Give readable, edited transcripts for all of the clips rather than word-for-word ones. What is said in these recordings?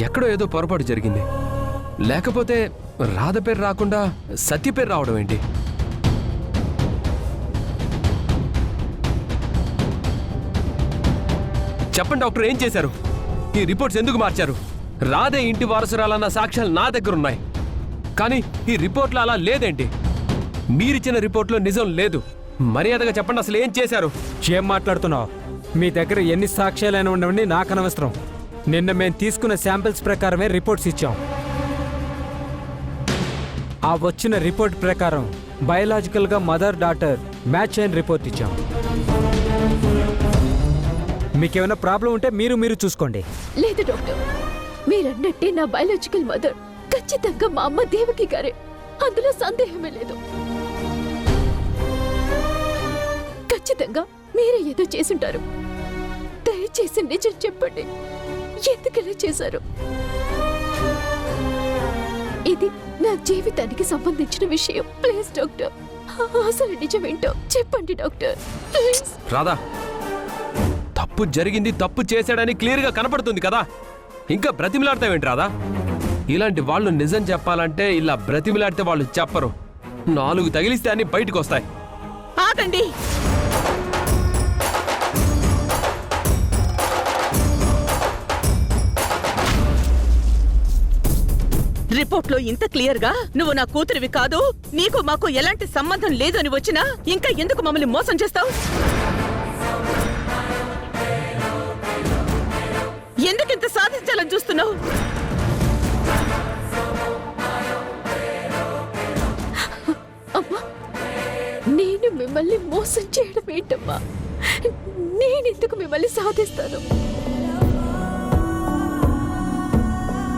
ఎక్కడో ఏదో పొరపాటు జరిగింది. లేకపోతే రాధ పేరు రాకుండా సత్య పేరు రావడం ఏంటి? చెప్పండి డాక్టర్, ఏం చేశారు? ఈ రిపోర్ట్స్ ఎందుకు మార్చారు? రాధే ఇంటి వారసురాలన్న సాక్ష్యాలు నా దగ్గర ఉన్నాయి, కానీ ఈ రిపోర్ట్లో అలా లేదేంటి? మీరిచ్చిన రిపోర్ట్లో నిజం లేదు. మర్యాదగా చెప్పండి, అసలు ఏం చేశారు? ఏం మాట్లాడుతున్నావు? మీ దగ్గర ఎన్ని సాక్ష్యాలైనా ఉండవండి, నాకు అనవసరం. నిన్న మేము తీసుకున్న శాంపిల్స్ ప్రకారమే రిపోర్ట్స్ ఇచ్చాం. ఆ వచ్చిన రిపోర్ట్ ప్రకారం బయలాజికల్గా మదర్ డాటర్ మ్యాచ్ అయిన రిపోర్ట్ ఇచ్చాం. మీకేమైనా ప్రాబ్లం ఉంటే మీరు చూసుకోండి. లేదు డాక్టర్, మీరన్నట్టే నా బయాలజికల్ మదర్ ఖచ్చితంగా మా అమ్మ దేవకి గారే, అందులో సందేహమే లేదు. ఖచ్చితంగా మీరే ఏదో చేసుంటారు. దయచేసి నిజం చెప్పండి, ఎందుకలా చేశారు? ఇది నా జీవితానికి సంబంధించిన విషయం. ప్లీజ్ డాక్టర్, అసలు నిజమేంటో చెప్పండి డాక్టర్, ప్లీజ్. రాధా, తప్పు జరిగింది, తప్పు చేశాడని క్లియర్గా కనపడుతుంది కదా, ఇంకా బ్రతిమిలాడతావేంటి రాధా? ఇలాంటి వాళ్ళు నిజం చెప్పాలంటే ఇలా బ్రతిమిలాడితే వాళ్ళు చెప్పరు. 4 తగిలిస్తే అన్ని బయటకు వస్తాయి. ఆగండి. రిపోర్ట్లో ఇంత క్లియర్ గా నువ్వు నా కూతురివి కాదు, నీకు మాకు ఎలాంటి సంబంధం లేదు అని వచ్చినా ఇంకా ఎందుకు మమ్మల్ని మోసం చేస్తావు? ఎందుకింత సాధించాలని చూస్తున్నావు? అమ్మా, నేను మిమ్మల్ని మోసం చేయడం ఏంటమ్మా? నేనెందుకు మిమ్మల్ని సాధిస్తాను?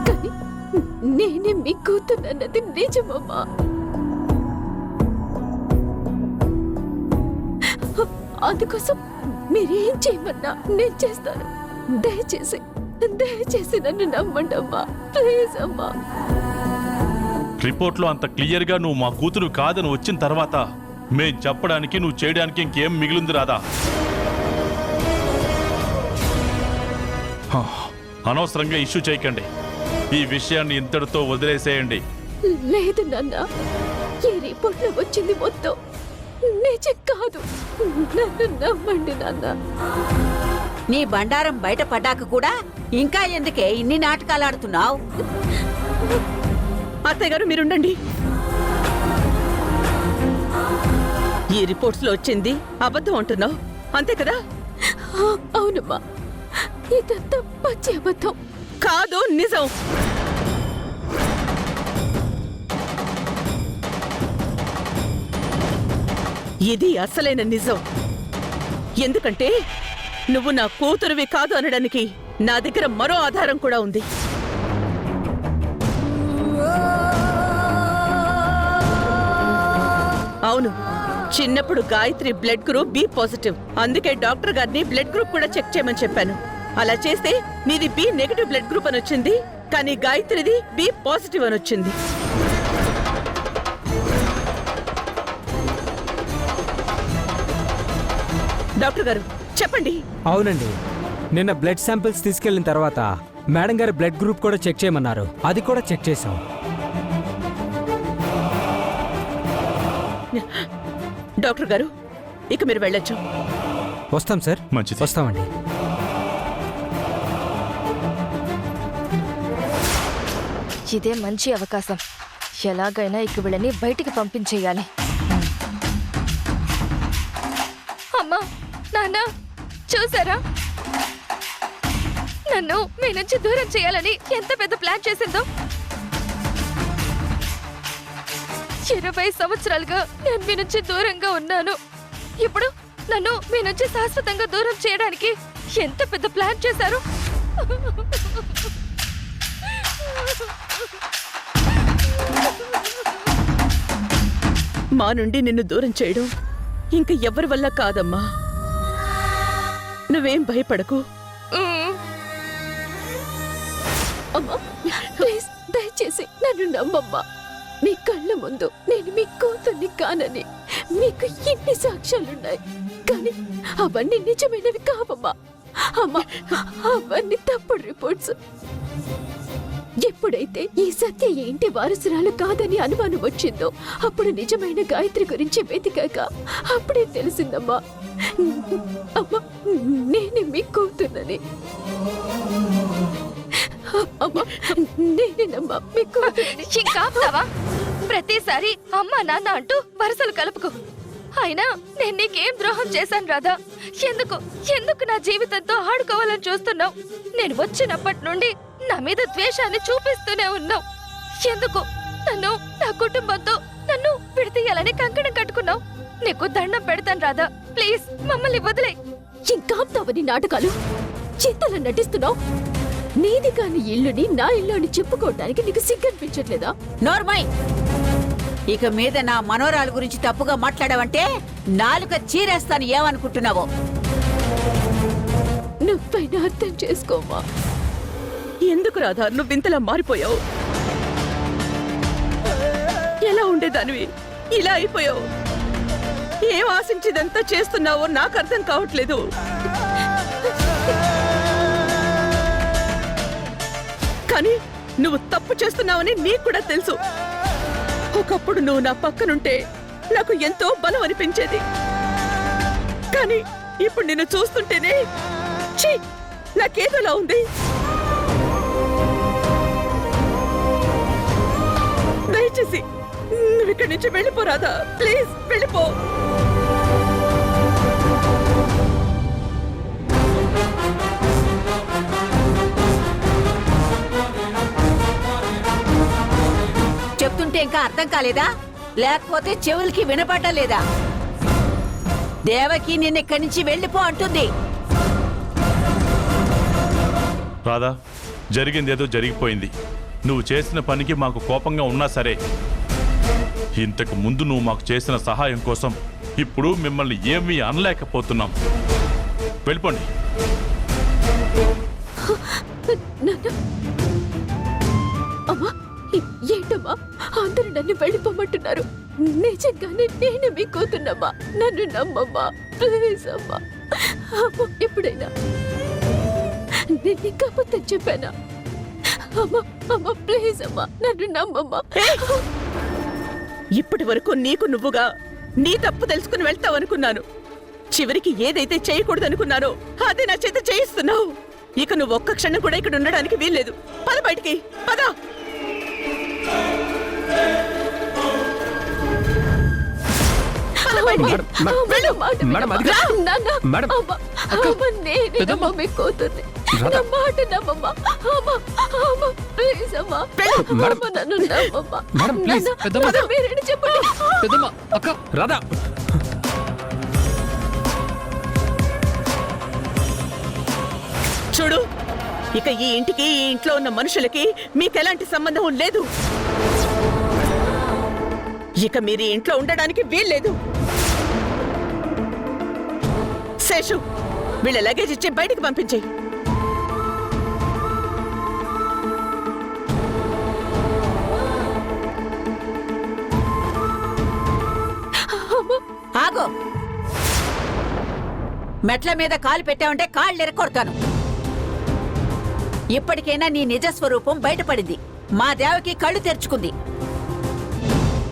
కానీ నేనే మీ కూతున్నది నిజమమ్మా. అందుకోసం మీరేం చేయమన్నా నేను చేస్తాను. దయచేసి దయచేసి నన్ను నమ్మండి అమ్మా, ప్లీజ్ అమ్మా. రిపోర్ట్లో అంత క్లియర్గా నువ్వు మా కూతురు కాదని వచ్చిన తర్వాత మేం చెప్పడానికి నువ్వు చేయడానికి ఇంకేం మిగిలింది రాదా? అనవసరంగా ఇష్యూ చేయకండి. ఈ విషయాన్ని ఇంతటితో వదిలేసేయండి. లేదు నాన్న, ఈ రిపోర్ట్లో వచ్చింది మొత్తం నిజం కాదు. నన్ను నమ్మండి నాన్న. నీ బండారం బయటపడ్డాక కూడా ఇంకా ఎందుకే ఇన్ని నాటకాలు ఆడుతున్నావు? అత్తయ్య గారు మీరుండండి. ఈ రిపోర్ట్స్ లో వచ్చింది అబద్ధం అంటున్నావు, అంతే కదా? అవునమ్మా, ఇదంతా పచ్చి అబద్ధం కాదు, నిజం. ఇది అసలైన నిజం. ఎందుకంటే నువ్వు నా కూతురువి కాదు అనడానికి నా దగ్గర మరో ఆధారం కూడా ఉంది. అవును, చిన్నప్పుడు Gayatri blood group B positive. అందుకే డాక్టర్ గారిని బ్లడ్ గ్రూప్ కూడా చెక్ చేయమని చెప్పాను. అలా చేస్తే నీది బి నెగటివ్ బ్లడ్ గ్రూప్ అని వచ్చింది, కానీ గాయత్రిది బి పాజిటివ్ అని వచ్చింది. డాక్టర్ గారు చెప్పండి. అవునండి, నిన్న బ్లడ్ శాంపిల్స్ తీసుకెళ్లిన తర్వాత మేడం గారి బ్లడ్ గ్రూప్ కూడా చెక్ చేయమన్నారు. అది కూడా చెక్ చేశాం. డాక్టర్ గారు, ఇక మీరు వెళ్ళొచ్చు. వస్తాం సార్. మంచిది. వస్తామండి. ఇదే మంచి అవకాశం. ఎలాగైనా ఇక వీళ్ళని బయటికి పంపించేయాలి. అమ్మా, నాన్న, చూసారా? నన్ను మీ నుంచి దూరం చేయాలని ఎంత పెద్ద ప్లాన్ చేసిందో. 20 సంవత్సరాలుగా నేను మీ నుంచి దూరంగా ఉన్నాను. ఇప్పుడు నన్ను మీ నుంచి శాశ్వతంగా దూరం చేయడానికి ఎంత పెద్ద ప్లాన్ చేశారు. మా నుండి నిన్ను దూరం చేయడం ఇంక ఎవరి వల్ల కాదమ్మా. నువ్వేం భయపడకు. అమ్మా, ప్లీజ్ దయచేసి నన్ను నమ్మమ్మా. మీ కళ్ళ ముందు నేను మీ కూతుర్ని కానని మీకు ఎన్ని సాక్ష్యాలున్నాయి, కానీ అవన్నీ నిజమైనవి కావమ్మా. అమ్మా, అవన్నీ తప్పుడు రిపోర్ట్స్. ఎప్పుడైతే ఈ సత్య ఈ ఇంటి వారసురాలు కాదని అనుమానం వచ్చిందో అప్పుడు నిజమైన గాయత్రి గురించి వెతికాక అప్పుడే తెలిసిందమ్మా. అమ్మా, నేనే మీ కూతున్నని. అమ్మా, నేనేనమ్మా మీ కూతుర్ని. ఇంకా ఆపుతావా? ప్రతిసారి అమ్మా నాన్న అంటూ వరుసలు కలుపుకో. అయినా నేను నీకేం ద్రోహం చేశాను రాధా? ఎందుకు ఎందుకు నా జీవితంతో ఆడుకోవాలని చూస్తున్నావు? నేను వచ్చినప్పటి నుండి నా మీద ద్వేషాన్ని చూపిస్తూనే ఉన్నావు. ఎందుకు నన్ను నా కుటుంబంతో నన్ను విడతీయాలని కంకణం కట్టుకున్నావు? నీకు దండం పెడతాను రాధా, ప్లీజ్ మమ్మల్ని వదిలే. ఇంకా ఆపుతావని నాటకాలు చింతలా నటిస్తున్నావు. నీది కాని ఇల్లుని నా ఇల్లు అని చెప్పుకోవడానికి నీకు సిగ్గనిపించట్లేదా? నోర్మై, ఇక మీద నా మనోరాల గురించి తప్పుగా మాట్లాడావంటే నాలుక చీరేస్తాను. ఏమనుకుంటున్నావో? నువ్వైనా అర్థం చేసుకోమా. ఎందుకు రాధా నువ్వు ఇంతలా మారిపోయావు? ఎలా ఉండేదానివి ఇలా అయిపోయావు? ఏం ఆశించిదంతా చేస్తున్నావో నాకు అర్థం కావట్లేదు. కానీ నువ్వు తప్పు చేస్తున్నావని నీకు కూడా తెలుసు. ఒకప్పుడు నువ్వు నా పక్కనుంటే నాకు ఎంతో బలం అనిపించేది. కానీ ఇప్పుడు నిన్ను చూస్తుంటేనే ఛీ, నాకేదోలా ఉంది. దయచేసి నువ్వు ఇక్కడి నుంచి వెళ్ళిపోరాదా? ప్లీజ్ వెళ్ళిపో. చెప్తుంటే ఇంకా అర్థం కాలేదా? లేకపోతే చెవులకి వినపడటం లేదా? దేవకి నిన్న ఇక్కడి నుంచి వెళ్ళిపో అంటుంది. రాధా, జరిగిందేదో జరిగిపోయింది. నువ్వు చేసిన పనికి మాకు కోపంగా ఉన్నా సరే, ఇంతకు ముందు నువ్వు మాకు చేసిన సహాయం కోసం ఇప్పుడు మిమ్మల్ని ఏమీ అనలేకపోతున్నాం. వెళ్ళిపోండి. అమ్మా, ఏంటమ్మా అందరూ నన్ను వెళ్ళిపోమంటున్నారు? నిజంగానే నేను మీ కూతున్నమ్మా. నన్ను నమ్మమ్మా, ప్లీజ్ అమ్మా. అమ్మా, ఎప్పుడైనా నేను నీకు అబద్ధం చెప్పానా? అమ్మా అమ్మా, ప్లీజ్ అమ్మా, నన్ను నమ్మమ్మా. ఇప్పటి వరకు నీకు నువ్వుగా నీ తప్పు తెలుసుకుని వెళ్తావనుకున్నాను. చివరికి ఏదైతే చేయకూడదనుకున్నానో అదే నా చేత చేయిస్తున్నావు. ఇక నువ్వు ఒక్క క్షణం కూడా ఇక్కడ ఉండడానికి వీల్లేదు. పద బయటికి, పద. రాధా, చూడు, ఇక ఈ ఇంటికి ఈ ఇంట్లో ఉన్న మనుషులకి మీకెలాంటి సంబంధం లేదు. ఇక మీరు ఈ ఇంట్లో ఉండడానికి వీల్లేదు. శేషు, వీళ్ళ లగేజ్ ఇచ్చి బయటికి పంపించేయి. ఆగో, మెట్ల మీద కాలు పెట్టావంటే కాళ్ళు ఎరకొడతాను. ఇప్పటికైనా నీ నిజ స్వరూపం బయటపడింది. మా దేవకి కళ్ళు తెరుచుకుంది.